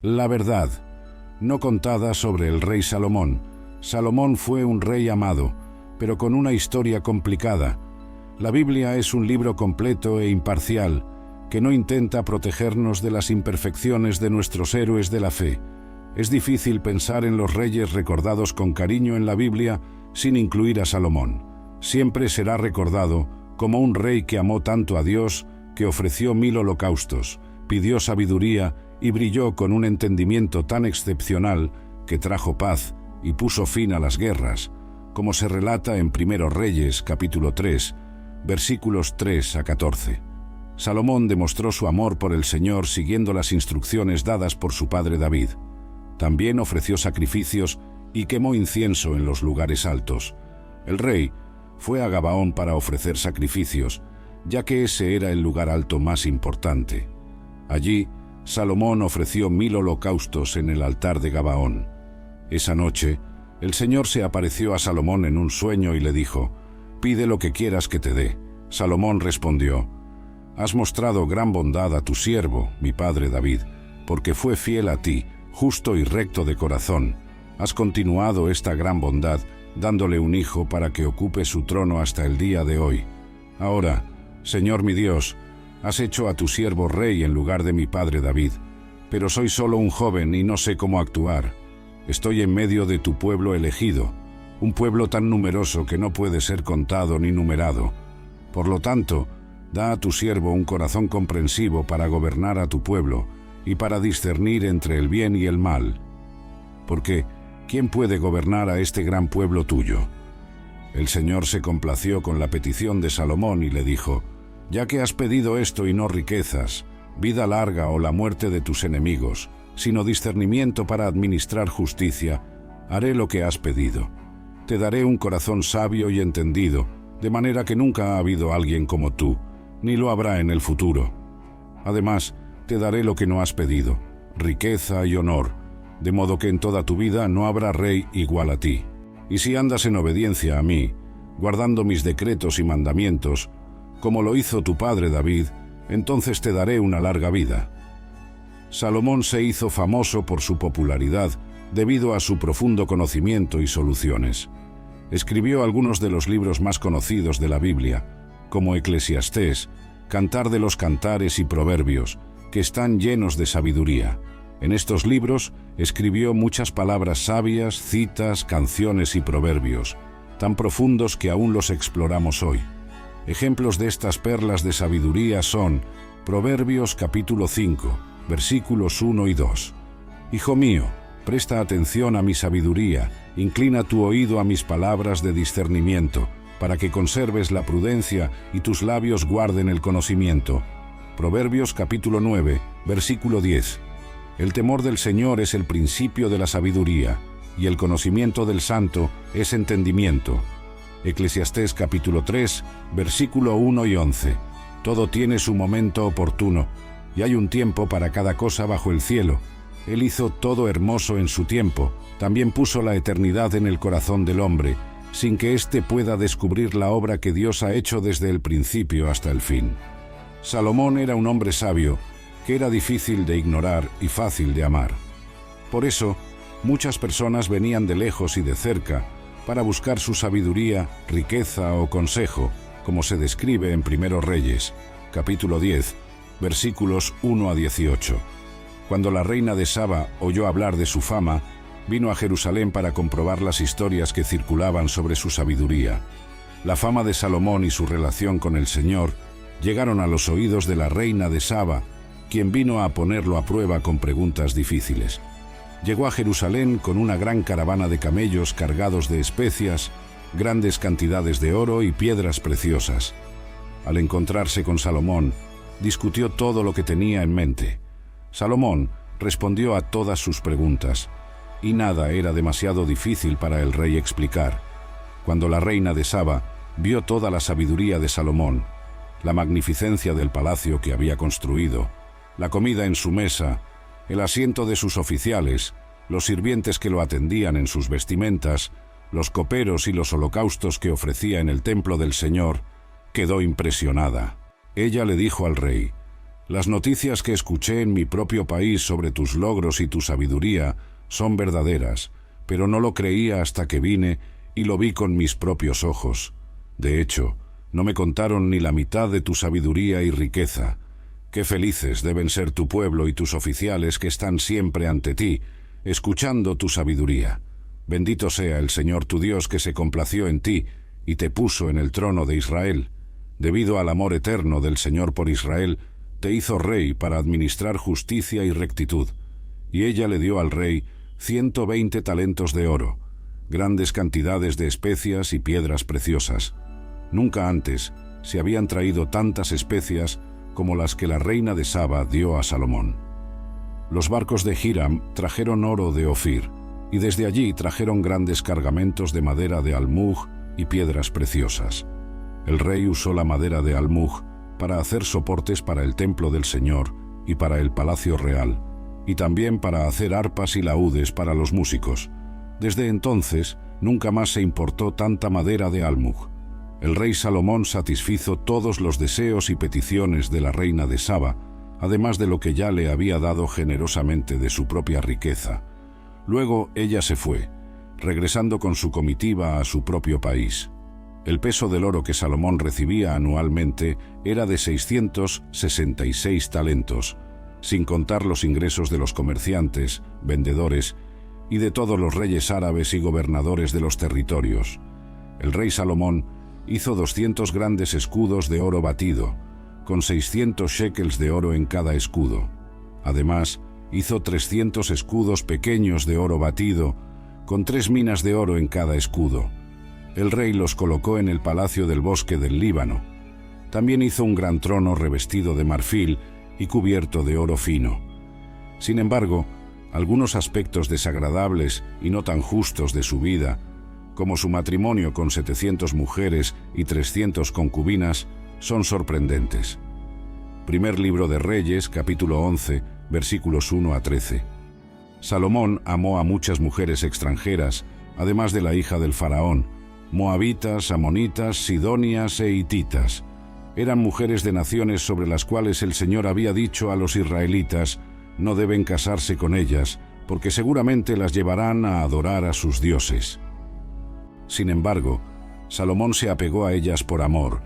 La verdad, no contada sobre el rey Salomón. Salomón fue un rey amado, pero con una historia complicada. La Biblia es un libro completo e imparcial, que no intenta protegernos de las imperfecciones de nuestros héroes de la fe. Es difícil pensar en los reyes recordados con cariño en la Biblia sin incluir a Salomón. Siempre será recordado como un rey que amó tanto a Dios, que ofreció 1000 holocaustos, pidió sabiduría y brilló con un entendimiento tan excepcional que trajo paz y puso fin a las guerras, como se relata en Primero Reyes, capítulo 3, versículos 3 a 14. Salomón demostró su amor por el Señor siguiendo las instrucciones dadas por su padre David. También ofreció sacrificios y quemó incienso en los lugares altos. El rey fue a Gabaón para ofrecer sacrificios, ya que ese era el lugar alto más importante. Allí, Salomón ofreció 1000 holocaustos en el altar de Gabaón. Esa noche, el Señor se apareció a Salomón en un sueño y le dijo: «Pide lo que quieras que te dé». Salomón respondió: «Has mostrado gran bondad a tu siervo, mi padre David, porque fue fiel a ti, justo y recto de corazón. Has continuado esta gran bondad, dándole un hijo para que ocupe su trono hasta el día de hoy. Ahora, Señor mi Dios, has hecho a tu siervo rey en lugar de mi padre David, pero soy solo un joven y no sé cómo actuar. Estoy en medio de tu pueblo elegido, un pueblo tan numeroso que no puede ser contado ni numerado. Por lo tanto, da a tu siervo un corazón comprensivo para gobernar a tu pueblo y para discernir entre el bien y el mal. Porque, ¿quién puede gobernar a este gran pueblo tuyo?». El Señor se complació con la petición de Salomón y le dijo: «Ya que has pedido esto y no riquezas, vida larga o la muerte de tus enemigos, sino discernimiento para administrar justicia, haré lo que has pedido. Te daré un corazón sabio y entendido, de manera que nunca ha habido alguien como tú, ni lo habrá en el futuro. Además, te daré lo que no has pedido, riqueza y honor, de modo que en toda tu vida no habrá rey igual a ti. Y si andas en obediencia a mí, guardando mis decretos y mandamientos, como lo hizo tu padre David, entonces te daré una larga vida». Salomón se hizo famoso por su popularidad debido a su profundo conocimiento y soluciones. Escribió algunos de los libros más conocidos de la Biblia, como Eclesiastés, Cantar de los Cantares y Proverbios, que están llenos de sabiduría. En estos libros escribió muchas palabras sabias, citas, canciones y proverbios, tan profundos que aún los exploramos hoy. Ejemplos de estas perlas de sabiduría son Proverbios capítulo 5, versículos 1 y 2. «Hijo mío, presta atención a mi sabiduría, inclina tu oído a mis palabras de discernimiento, para que conserves la prudencia y tus labios guarden el conocimiento». Proverbios capítulo 9, versículo 10. «El temor del Señor es el principio de la sabiduría, y el conocimiento del Santo es entendimiento». Eclesiastés capítulo 3, versículo 1 y 11. «Todo tiene su momento oportuno, y hay un tiempo para cada cosa bajo el cielo. Él hizo todo hermoso en su tiempo, también puso la eternidad en el corazón del hombre, sin que éste pueda descubrir la obra que Dios ha hecho desde el principio hasta el fin». Salomón era un hombre sabio, que era difícil de ignorar y fácil de amar. Por eso, muchas personas venían de lejos y de cerca para buscar su sabiduría, riqueza o consejo, como se describe en Primero Reyes, capítulo 10, versículos 1 a 18. Cuando la reina de Saba oyó hablar de su fama, vino a Jerusalén para comprobar las historias que circulaban sobre su sabiduría. La fama de Salomón y su relación con el Señor llegaron a los oídos de la reina de Saba, quien vino a ponerlo a prueba con preguntas difíciles. Llegó a Jerusalén con una gran caravana de camellos cargados de especias, grandes cantidades de oro y piedras preciosas. Al encontrarse con Salomón, discutió todo lo que tenía en mente. Salomón respondió a todas sus preguntas, y nada era demasiado difícil para el rey explicar. Cuando la reina de Saba vio toda la sabiduría de Salomón, la magnificencia del palacio que había construido, la comida en su mesa, el asiento de sus oficiales, los sirvientes que lo atendían en sus vestimentas, los coperos y los holocaustos que ofrecía en el templo del Señor, quedó impresionada. Ella le dijo al rey: Las noticias que escuché en mi propio país sobre tus logros y tu sabiduría son verdaderas, pero no lo creía hasta que vine y lo vi con mis propios ojos. De hecho, no me contaron ni la mitad de tu sabiduría y riqueza. Qué felices deben ser tu pueblo y tus oficiales que están siempre ante ti, escuchando tu sabiduría. Bendito sea el Señor tu Dios que se complació en ti y te puso en el trono de Israel. Debido al amor eterno del Señor por Israel, te hizo rey para administrar justicia y rectitud. Y ella le dio al rey 120 talentos de oro, grandes cantidades de especias y piedras preciosas. Nunca antes se habían traído tantas especias como las que la reina de Saba dio a Salomón. Los barcos de Hiram trajeron oro de Ofir, y desde allí trajeron grandes cargamentos de madera de almug y piedras preciosas. El rey usó la madera de almug para hacer soportes para el templo del Señor y para el palacio real, y también para hacer arpas y laúdes para los músicos. Desde entonces, nunca más se importó tanta madera de almug. El rey Salomón satisfizo todos los deseos y peticiones de la reina de Saba, además de lo que ya le había dado generosamente de su propia riqueza. Luego ella se fue, regresando con su comitiva a su propio país. El peso del oro que Salomón recibía anualmente era de 666 talentos, sin contar los ingresos de los comerciantes, vendedores y de todos los reyes árabes y gobernadores de los territorios. El rey Salomón hizo 200 grandes escudos de oro batido, con 600 shekels de oro en cada escudo. Además, hizo 300 escudos pequeños de oro batido, con 3 minas de oro en cada escudo. El rey los colocó en el palacio del bosque del Líbano. También hizo un gran trono revestido de marfil y cubierto de oro fino. Sin embargo, algunos aspectos desagradables y no tan justos de su vida, como su matrimonio con 700 mujeres y 300 concubinas, son sorprendentes. Primer libro de Reyes, capítulo 11, versículos 1 a 13. Salomón amó a muchas mujeres extranjeras, además de la hija del faraón, moabitas, amonitas, sidonias e hititas. Eran mujeres de naciones sobre las cuales el Señor había dicho a los israelitas: no deben casarse con ellas, porque seguramente las llevarán a adorar a sus dioses. Sin embargo, Salomón se apegó a ellas por amor,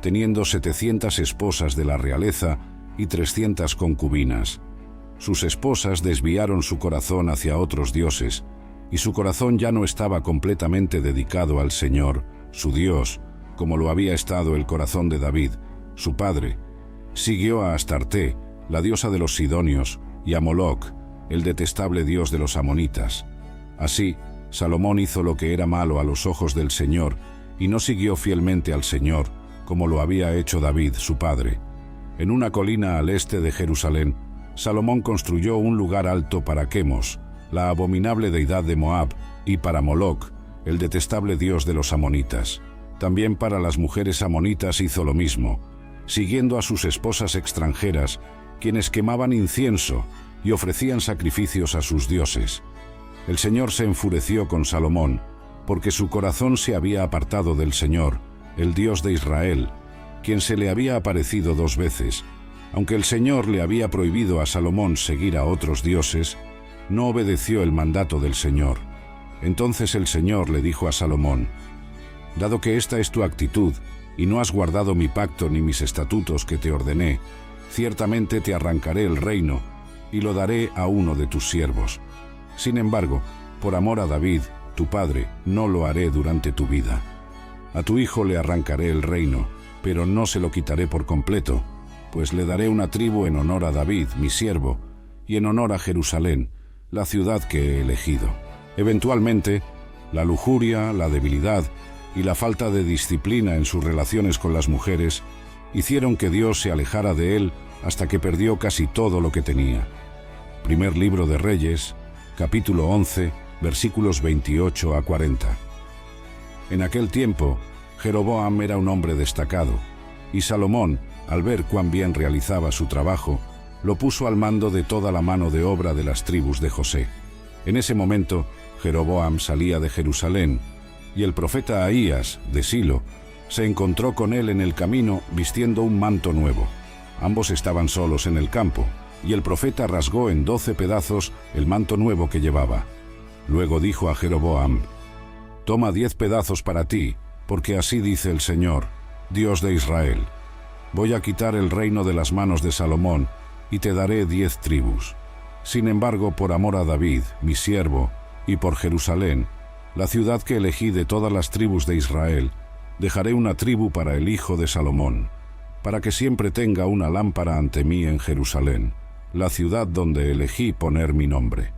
teniendo 700 esposas de la realeza y 300 concubinas. Sus esposas desviaron su corazón hacia otros dioses, y su corazón ya no estaba completamente dedicado al Señor, su Dios, como lo había estado el corazón de David, su padre. Siguió a Astarte, la diosa de los sidonios, y a Moloc, el detestable dios de los amonitas. Así, Salomón hizo lo que era malo a los ojos del Señor, y no siguió fielmente al Señor, como lo había hecho David, su padre. En una colina al este de Jerusalén, Salomón construyó un lugar alto para Quemos, la abominable deidad de Moab, y para Moloc, el detestable dios de los amonitas. También para las mujeres amonitas hizo lo mismo, siguiendo a sus esposas extranjeras, quienes quemaban incienso y ofrecían sacrificios a sus dioses. El Señor se enfureció con Salomón, porque su corazón se había apartado del Señor, el Dios de Israel, quien se le había aparecido 2 veces. Aunque el Señor le había prohibido a Salomón seguir a otros dioses, no obedeció el mandato del Señor. Entonces el Señor le dijo a Salomón: «Dado que esta es tu actitud, y no has guardado mi pacto ni mis estatutos que te ordené, ciertamente te arrancaré el reino, y lo daré a uno de tus siervos. Sin embargo, por amor a David, tu padre, no lo haré durante tu vida. A tu hijo le arrancaré el reino, pero no se lo quitaré por completo, pues le daré una tribu en honor a David, mi siervo, y en honor a Jerusalén, la ciudad que he elegido». Eventualmente, la lujuria, la debilidad y la falta de disciplina en sus relaciones con las mujeres hicieron que Dios se alejara de él hasta que perdió casi todo lo que tenía. Primer libro de Reyes, capítulo 11, versículos 28 a 40. En aquel tiempo, Jeroboam era un hombre destacado, y Salomón, al ver cuán bien realizaba su trabajo, lo puso al mando de toda la mano de obra de las tribus de José. En ese momento, Jeroboam salía de Jerusalén, y el profeta Ahías, de Silo, se encontró con él en el camino vistiendo un manto nuevo. Ambos estaban solos en el campo, y el profeta rasgó en 12 pedazos el manto nuevo que llevaba. Luego dijo a Jeroboam: «Toma 10 pedazos para ti, porque así dice el Señor, Dios de Israel: voy a quitar el reino de las manos de Salomón, y te daré 10 tribus. Sin embargo, por amor a David, mi siervo, y por Jerusalén, la ciudad que elegí de todas las tribus de Israel, dejaré una tribu para el hijo de Salomón, para que siempre tenga una lámpara ante mí en Jerusalén, la ciudad donde elegí poner mi nombre.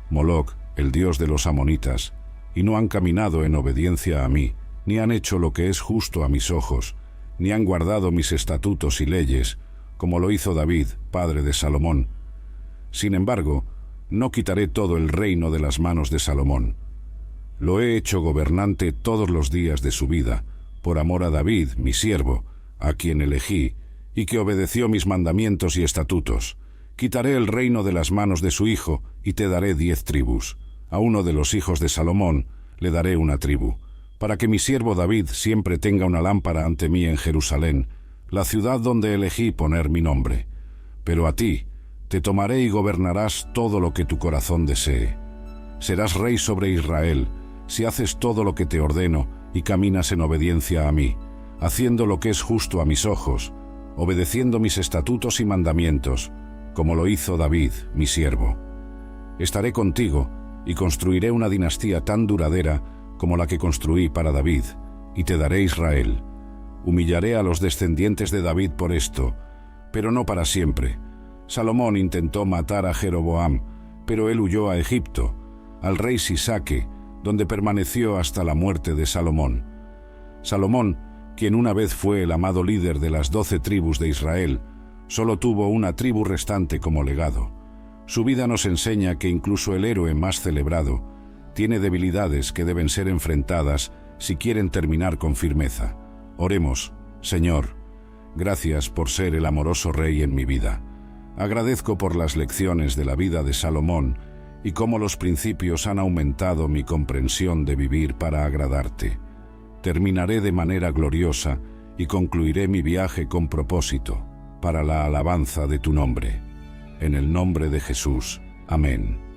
Moloc, el dios de los amonitas, y no han caminado en obediencia a mí, ni han hecho lo que es justo a mis ojos, ni han guardado mis estatutos y leyes, como lo hizo David, padre de Salomón. Sin embargo, no quitaré todo el reino de las manos de Salomón. Lo he hecho gobernante todos los días de su vida, por amor a David, mi siervo, a quien elegí, y que obedeció mis mandamientos y estatutos. Quitaré el reino de las manos de su hijo, y te daré 10 tribus. A uno de los hijos de Salomón le daré una tribu, para que mi siervo David siempre tenga una lámpara ante mí en Jerusalén, la ciudad donde elegí poner mi nombre. Pero a ti te tomaré y gobernarás todo lo que tu corazón desee. Serás rey sobre Israel, si haces todo lo que te ordeno y caminas en obediencia a mí, haciendo lo que es justo a mis ojos, obedeciendo mis estatutos y mandamientos, como lo hizo David, mi siervo. Estaré contigo y construiré una dinastía tan duradera como la que construí para David, y te daré Israel. Humillaré a los descendientes de David por esto, pero no para siempre. Salomón intentó matar a Jeroboam, pero él huyó a Egipto, al rey Sisaque, donde permaneció hasta la muerte de Salomón. Salomón, quien una vez fue el amado líder de las 12 tribus de Israel, solo tuvo una tribu restante como legado. Su vida nos enseña que incluso el héroe más celebrado tiene debilidades que deben ser enfrentadas si quieren terminar con firmeza. Oremos. Señor, gracias por ser el amoroso Rey en mi vida. Agradezco por las lecciones de la vida de Salomón y cómo los principios han aumentado mi comprensión de vivir para agradarte. Terminaré de manera gloriosa y concluiré mi viaje con propósito, para la alabanza de tu nombre. En el nombre de Jesús. Amén.